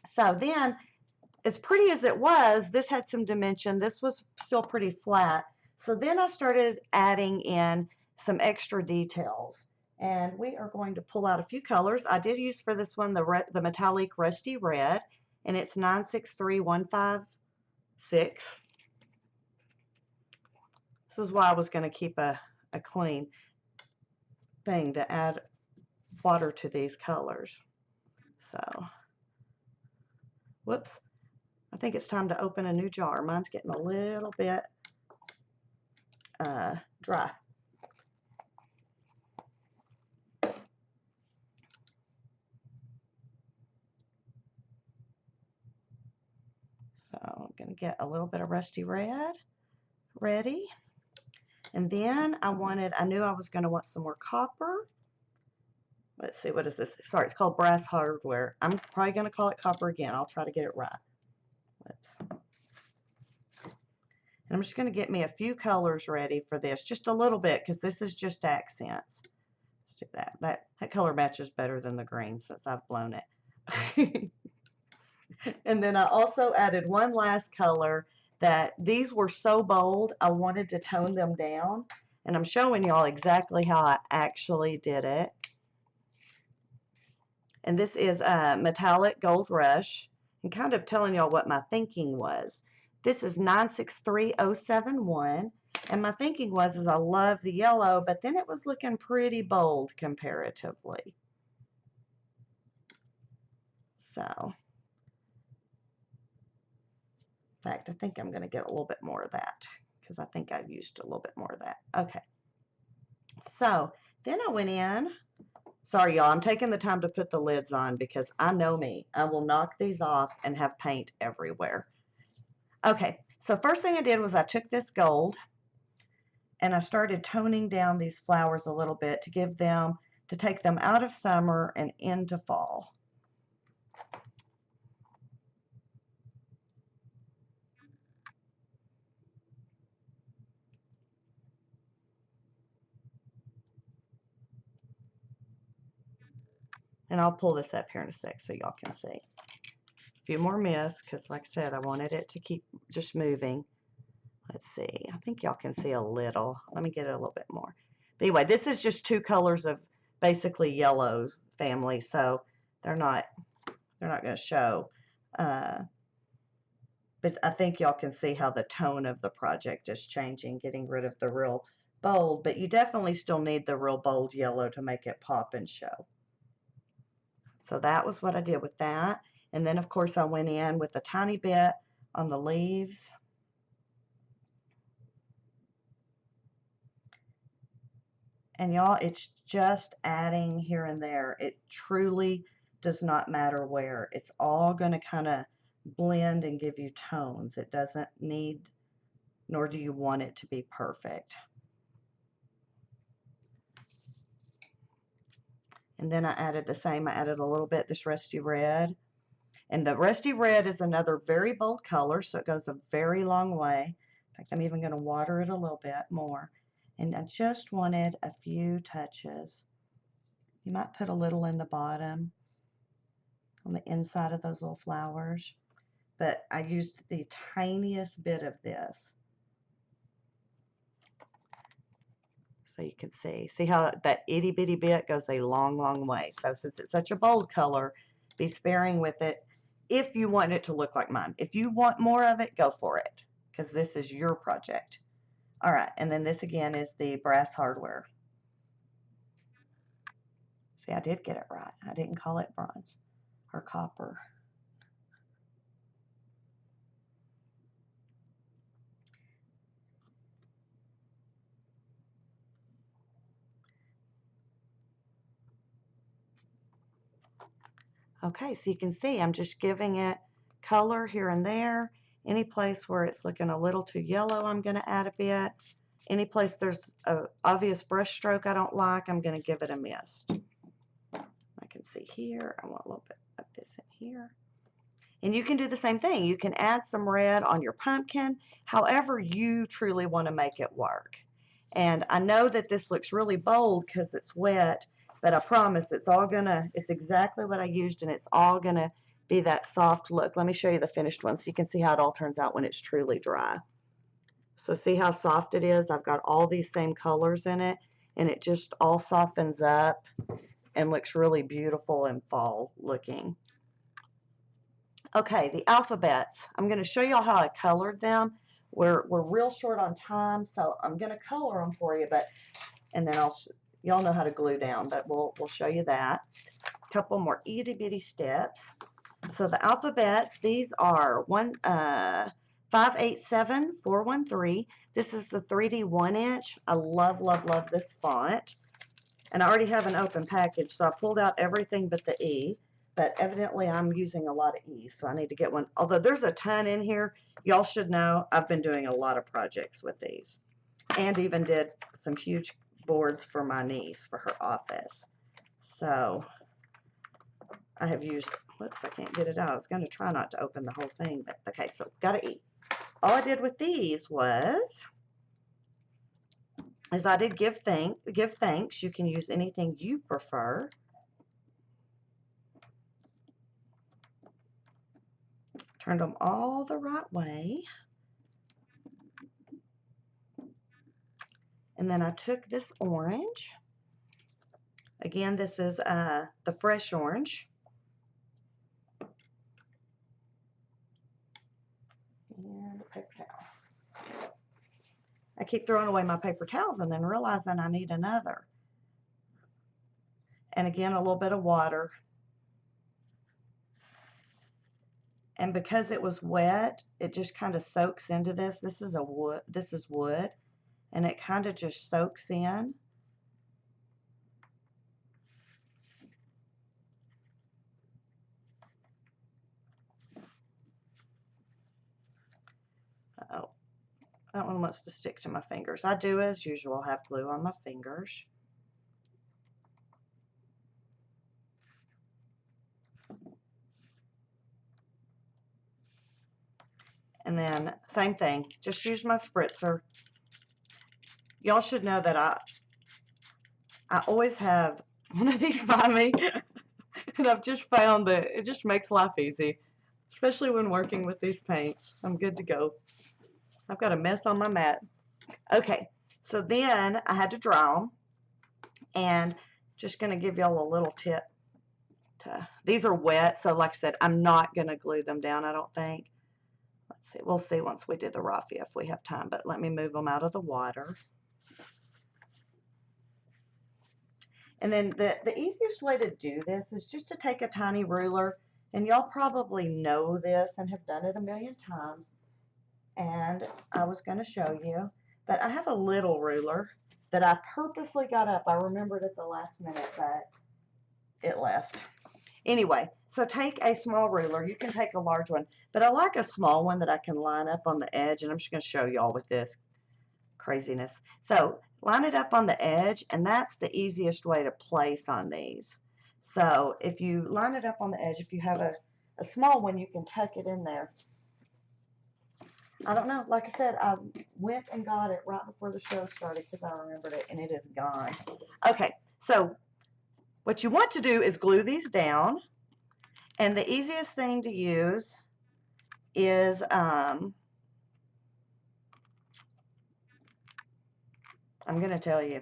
so then as pretty as it was, this had some dimension. This was still pretty flat. So then I started adding in some extra details. And we are going to pull out a few colors. I did use for this one the metallic rusty red, and it's 963156. This is why I was going to keep a clean thing to add water to these colors. So, whoops. I think it's time to open a new jar. Mine's getting a little bit dry. So I'm going to get a little bit of rusty red ready. And then I knew I was going to want some more copper. Let's see, what is this? Sorry, it's called brass hardware. I'm probably going to call it copper again. I'll try to get it right. Whoops. And I'm just going to get me a few colors ready for this, just a little bit, because this is just accents. Let's do that. That color matches better than the green since I've blown it. And then I also added one last color that these were so bold, I wanted to tone them down. And I'm showing y'all exactly how I actually did it. And this is a metallic gold rush, and kind of telling y'all what my thinking was. This is 963071, and my thinking was I love the yellow, but then it was looking pretty bold comparatively. So, in fact, I think I'm going to get a little bit more of that because I think I've used a little bit more of that. Okay. So, then I went in. Sorry, y'all, I'm taking the time to put the lids on because I know me. I will knock these off and have paint everywhere. Okay, so first thing I did was I took this gold and I started toning down these flowers a little bit to take them out of summer and into fall. And I'll pull this up here in a sec so y'all can see. A few more mist because, like I said, I wanted it to keep just moving. Let's see. I think y'all can see a little. Let me get it a little bit more. But anyway, this is just two colors of basically yellow family, so they're not going to show. But I think y'all can see how the tone of the project is changing, getting rid of the real bold. But you definitely still need the real bold yellow to make it pop and show. So that was what I did with that. And then, of course, I went in with a tiny bit on the leaves. And y'all, it's just adding here and there. It truly does not matter where. It's all going to kind of blend and give you tones. It doesn't need, nor do you want it to be perfect. And then I added the same. I added a little bit this rusty red. And the rusty red is another very bold color, so it goes a very long way. In fact, I'm even going to water it a little bit more. And I just wanted a few touches. You might put a little in the bottom, on the inside of those little flowers. But I used the tiniest bit of this. So you can see how that itty bitty bit goes a long, long way. So since it's such a bold color, be sparing with it if you want it to look like mine. If you want more of it, go for it, because this is your project. All right, and then this again is the brass hardware. See, I did get it right. I didn't call it bronze or copper. Okay, so you can see I'm just giving it color here and there. Any place where it's looking a little too yellow, I'm going to add a bit. Any place there's an obvious brush stroke I don't like, I'm going to give it a mist. I can see here, I want a little bit of this in here. And you can do the same thing. You can add some red on your pumpkin, however you truly want to make it work. And I know that this looks really bold because it's wet, But I promise it's exactly what I used, and it's all gonna be that soft look. Let me show you the finished one so you can see how it all turns out when it's truly dry. So see how soft it is? I've got all these same colors in it, and it just all softens up and looks really beautiful and fall looking. Okay, the alphabets. I'm going to show y'all how I colored them. We're real short on time, so I'm going to color them for you, and then y'all know how to glue down, but we'll show you that. A couple more itty bitty steps. So the alphabets, these are 587413. This is the 3D 1-inch. I love, love, love this font. And I already have an open package, so I pulled out everything but the E. But evidently I'm using a lot of E's, so I need to get one. Although there's a ton in here, y'all should know I've been doing a lot of projects with these. And even did some huge boards for my niece for her office. So I have used, whoops, I can't get it out. I was going to try not to open the whole thing, but okay, so got to eat. All I did with these is I did give thanks. You can use anything you prefer. Turned them all the right way. And then I took this orange. Again, this is the fresh orange. And a paper towel. I keep throwing away my paper towels and then realizing I need another. And again, a little bit of water. And because it was wet, it just kind of soaks into this. This is wood, and it kind of just soaks in. Oh, that one wants to stick to my fingers. I do, as usual, have glue on my fingers. And then same thing, just use my spritzer. Y'all should know that I always have one of these by me. And I've just found that it just makes life easy, especially when working with these paints. I'm good to go. I've got a mess on my mat. Okay, so then I had to draw them, and just going to give y'all a little tip. These are wet, so like I said, I'm not going to glue them down, I don't think. Let's see, we'll see once we do the raffia if we have time, but let me move them out of the water. And then the easiest way to do this is just to take a tiny ruler, and y'all probably know this and have done it a million times, and I was going to show you, but I have a little ruler that I purposely got up. I remembered at the last minute, but it left. Anyway, so take a small ruler. You can take a large one, but I like a small one that I can line up on the edge, and I'm just going to show y'all with this craziness. So line it up on the edge, and that's the easiest way to place on these. So if you line it up on the edge, if you have a small one, you can tuck it in there. I don't know, like I said, I went and got it right before the show started because I remembered it, and it is gone. Okay, so what you want to do is glue these down, and the easiest thing to use is I'm going to tell you,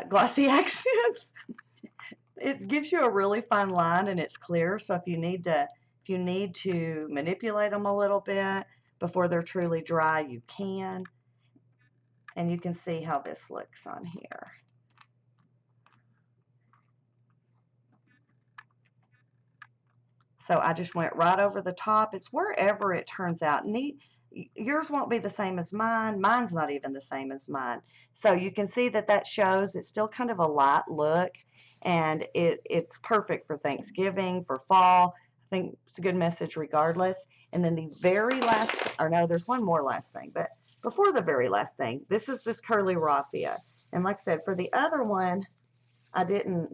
glossy accents. It gives you a really fine line, and it's clear, so if you need to manipulate them a little bit before they're truly dry, you can. And you can see how this looks on here. So I just went right over the top. It's wherever it turns out. Yours won't be the same as mine. Mine's not even the same as mine. So you can see that shows it's still kind of a light look, and it's perfect for Thanksgiving, for fall. I think it's a good message regardless. And then the very last, or no, there's one more last thing, but before the very last thing, this is this curly raffia. And like I said, for the other one, I didn't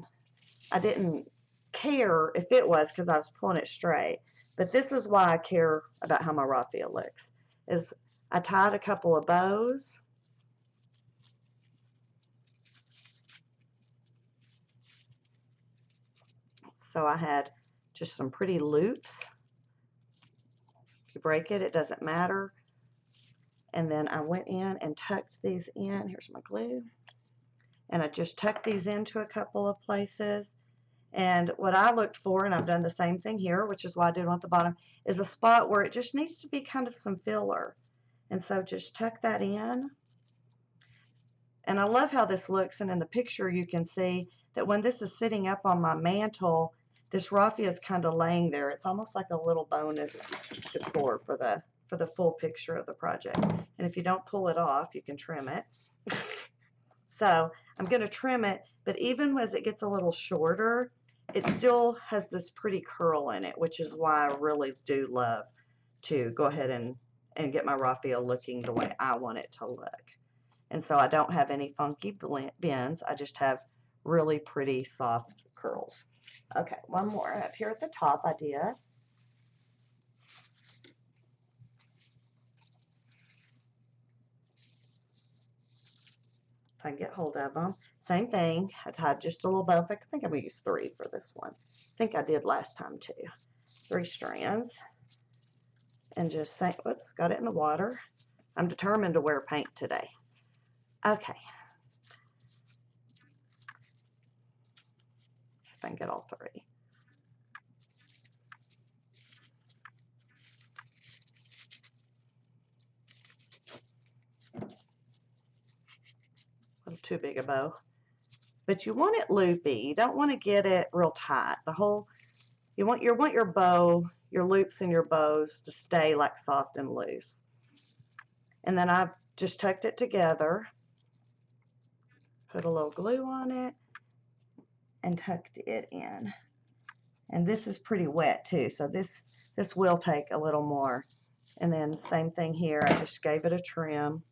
care if it was because I was pulling it straight. But this is why I care about how my raffia looks. Is I tied a couple of bows. So I had just some pretty loops. If you break it, it doesn't matter. And then I went in and tucked these in. Here's my glue. And I just tucked these into a couple of places. And what I looked for, and I've done the same thing here, which is why I did one at the bottom, is a spot where it just needs to be kind of some filler. And so just tuck that in. And I love how this looks, and in the picture you can see that when this is sitting up on my mantle, this raffia is kind of laying there. It's almost like a little bonus decor for the full picture of the project. And if you don't pull it off, you can trim it. So I'm going to trim it, but even as it gets a little shorter, it still has this pretty curl in it, which is why I really do love to go ahead and get my raffia looking the way I want it to look. And so I don't have any funky bends. I just have really pretty soft curls. Okay, one more up here at the top I did. If I can get hold of them. Same thing. I tied just a little bow. I think I'm going to use 3 for this one. I think I did last time too. 3 strands. And just say, whoops, got it in the water. I'm determined to wear paint today. Okay. See if I can get all 3. A little too big a bow. But you want it loopy. You don't want to get it real tight. You want your bow, your loops and your bows to stay like soft and loose. And then I've just tucked it together, put a little glue on it, and tucked it in. And this is pretty wet too, so this will take a little more. And then same thing here, I just gave it a trim.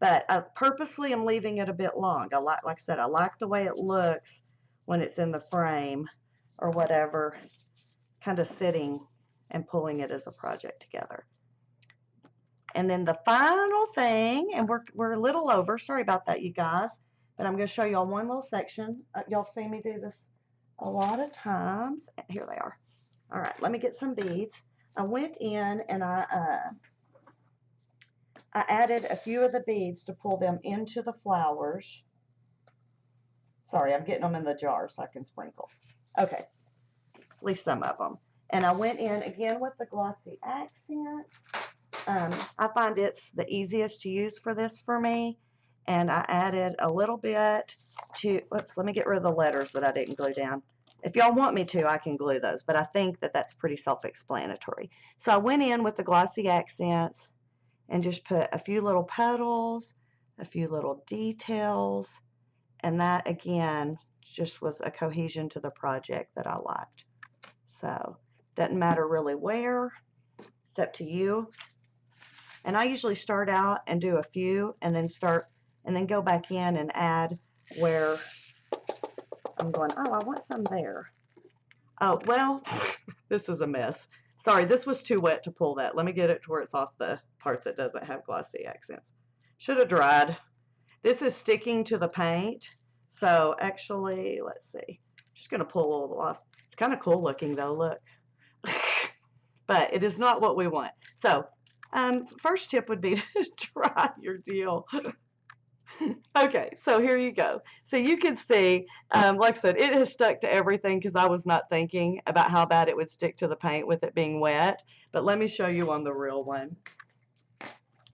But I purposely am leaving it a bit long. Like I said, I like the way it looks when it's in the frame or whatever, kind of sitting and pulling it as a project together. And then the final thing, and we're a little over, sorry about that, you guys, but I'm going to show y'all one little section. Y'all see me do this a lot of times. Here they are. All right, let me get some beads. I went in and I added a few of the beads to pull them into the flowers. Sorry, I'm getting them in the jar so I can sprinkle. Okay, at least some of them. And I went in again with the glossy accent. I find it's the easiest to use for this for me. And I added a little bit to, whoops, let me get rid of the letters that I didn't glue down. If y'all want me to, I can glue those, but I think that that's pretty self-explanatory. So I went in with the glossy accents and just put a few little petals, a few little details, and that again just was a cohesion to the project that I liked. So doesn't matter really where, it's up to you. And I usually start out and do a few and then go back in and add where I'm going, oh, I want some there. Oh, well, this is a mess. Sorry, this was too wet to pull that. Let me get it to where it's off the part that doesn't have glossy accents. Should have dried. This is sticking to the paint. So actually, let's see. I'm just going to pull a little off. It's kind of cool looking though, look. But it is not what we want. So first tip would be to try your deal. Okay, so here you go. So you can see, like I said, it has stuck to everything because I was not thinking about how bad it would stick to the paint with it being wet. But let me show you on the real one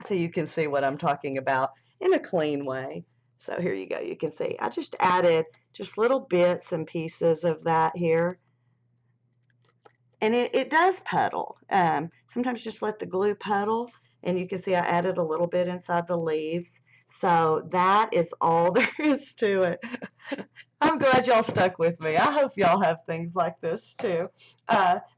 so you can see what I'm talking about in a clean way. So here you go. You can see I just added just little bits and pieces of that here. And it does puddle. Sometimes just let the glue puddle, and you can see I added a little bit inside the leaves. So that is all there is to it. I'm glad y'all stuck with me. I hope y'all have things like this too.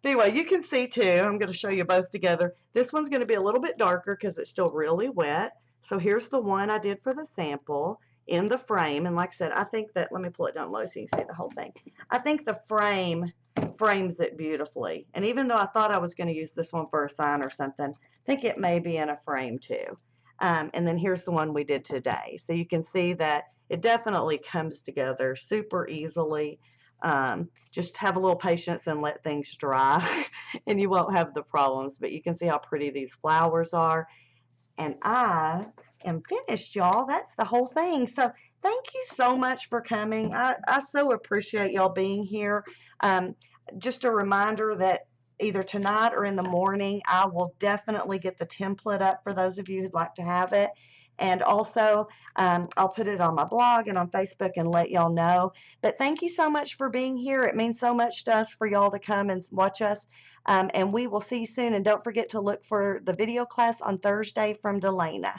Anyway, you can see too, I'm going to show you both together. This one's going to be a little bit darker because it's still really wet. So here's the one I did for the sample in the frame. And like I said, I think that, let me pull it down low so you can see the whole thing. I think the frame frames it beautifully. And even though I thought I was going to use this one for a sign or something, I think it may be in a frame too. And then here's the one we did today. So you can see that it definitely comes together super easily. Just have a little patience and let things dry and you won't have the problems. But you can see how pretty these flowers are. And I am finished, y'all. That's the whole thing. So thank you so much for coming. I so appreciate y'all being here. Just a reminder that either tonight or in the morning, I will definitely get the template up for those of you who'd like to have it. And also, I'll put it on my blog and on Facebook and let y'all know. But thank you so much for being here. It means so much to us for y'all to come and watch us. And we will see you soon. And don't forget to look for the video class on Thursday from Delana.